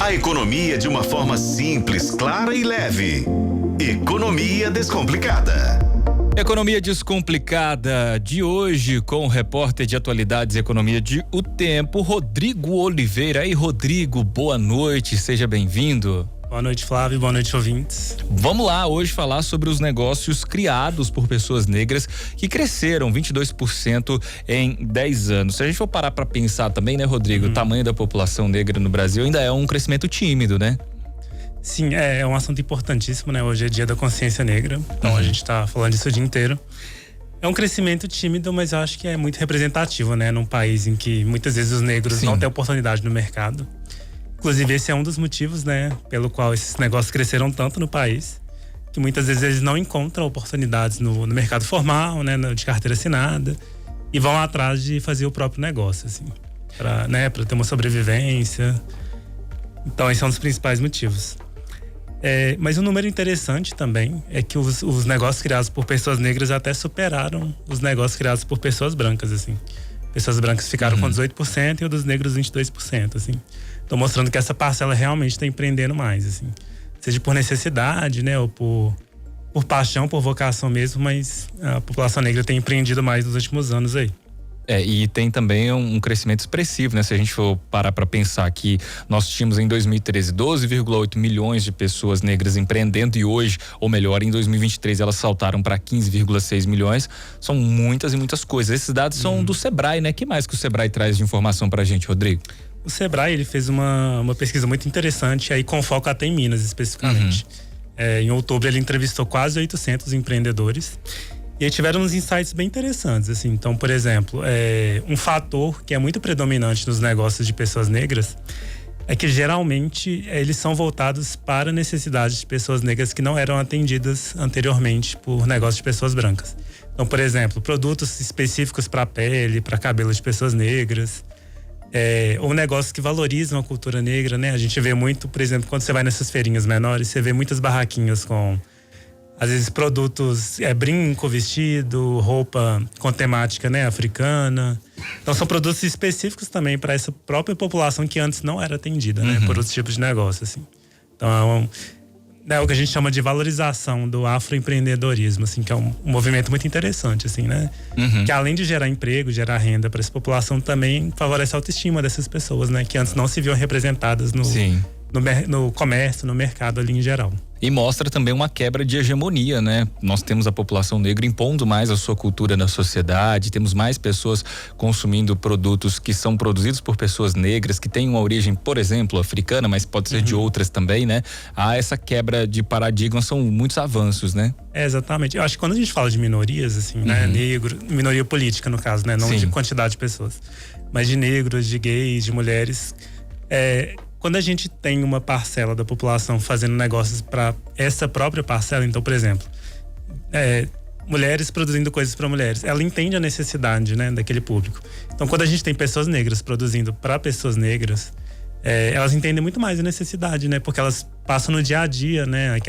A economia de uma forma simples, clara e leve. Economia Descomplicada. Economia Descomplicada de hoje com o repórter de atualidades e economia de O Tempo, Rodrigo Oliveira. E Rodrigo, boa noite, seja bem-vindo. Boa noite, Flávio, boa noite, ouvintes. Vamos lá hoje falar sobre os negócios criados por pessoas negras que cresceram 22% em 10 anos. Se a gente for parar para pensar também, né, Rodrigo, o tamanho da população negra no Brasil ainda é um crescimento tímido, né? Sim, é um assunto importantíssimo, né? Hoje é dia da consciência negra, então a gente tá falando disso o dia inteiro. É um crescimento tímido, mas eu acho que é muito representativo, né? Num país em que muitas vezes os negros não têm oportunidade no mercado. Inclusive, esse é um dos motivos, né? Pelo qual esses negócios cresceram tanto no país, que muitas vezes eles não encontram oportunidades no mercado formal, né? De carteira assinada, e vão atrás de fazer o próprio negócio, assim, para ter uma sobrevivência. Então, esse é um dos principais motivos. Mas um número interessante também é que os negócios criados por pessoas negras até superaram os negócios criados por pessoas brancas, assim. Pessoas brancas ficaram com 18% e o dos negros 22%, assim. Então, mostrando que essa parcela realmente está empreendendo mais, assim. Seja por necessidade, né, ou por paixão, por vocação mesmo, mas a população negra tem empreendido mais nos últimos anos aí. E tem também um crescimento expressivo, né? Se a gente for parar para pensar que nós tínhamos em 2013 12,8 milhões de pessoas negras empreendendo e hoje, ou melhor, em 2023 elas saltaram para 15,6 milhões. São muitas e muitas coisas. Esses dados são do Sebrae, né? Que mais que o Sebrae traz de informação pra gente, Rodrigo? O Sebrae, ele fez uma pesquisa muito interessante aí com foco até em Minas especificamente. Em outubro ele entrevistou quase 800 empreendedores. E aí tiveram uns insights bem interessantes, assim. Então, por exemplo, um fator que é muito predominante nos negócios de pessoas negras é que geralmente eles são voltados para necessidades de pessoas negras que não eram atendidas anteriormente por negócios de pessoas brancas. Então, por exemplo, produtos específicos para pele, para cabelo de pessoas negras, ou negócios que valorizam a cultura negra, né? A gente vê muito, por exemplo, quando você vai nessas feirinhas menores, você vê muitas barraquinhas com às vezes produtos, brinco, vestido, roupa com temática, né, africana. Então são produtos específicos também para essa própria população que antes não era atendida, né, por outros tipos de negócio, assim. Então é o que a gente chama de valorização do afroempreendedorismo, assim, que é um movimento muito interessante, assim, né? Que além de gerar emprego, gerar renda para essa população, também favorece a autoestima dessas pessoas, né, que antes não se viam representadas no comércio, no mercado ali em geral. E mostra também uma quebra de hegemonia, né? Nós temos a população negra impondo mais a sua cultura na sociedade, temos mais pessoas consumindo produtos que são produzidos por pessoas negras, que têm uma origem, por exemplo, africana, mas pode ser de outras também, né? Há essa quebra de paradigma, são muitos avanços, né? Exatamente. Eu acho que quando a gente fala de minorias, assim, né? Negro, minoria política no caso, né? Não de quantidade de pessoas, mas de negros, de gays, de mulheres, quando a gente tem uma parcela da população fazendo negócios para essa própria parcela, então, por exemplo, mulheres produzindo coisas para mulheres, ela entende a necessidade, né, daquele público. Então, quando a gente tem pessoas negras produzindo para pessoas negras, elas entendem muito mais a necessidade, né, porque elas passam no dia a dia, né,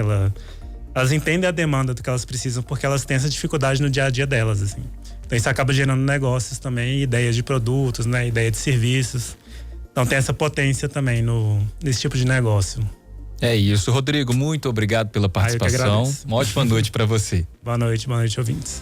elas entendem a demanda do que elas precisam, porque elas têm essa dificuldade no dia a dia delas, assim. Então, isso acaba gerando negócios também, ideias de produtos, né, ideia de serviços. Então tem essa potência também nesse tipo de negócio. É isso, Rodrigo, muito obrigado pela participação. Uma ótima noite para você. Boa noite, ouvintes.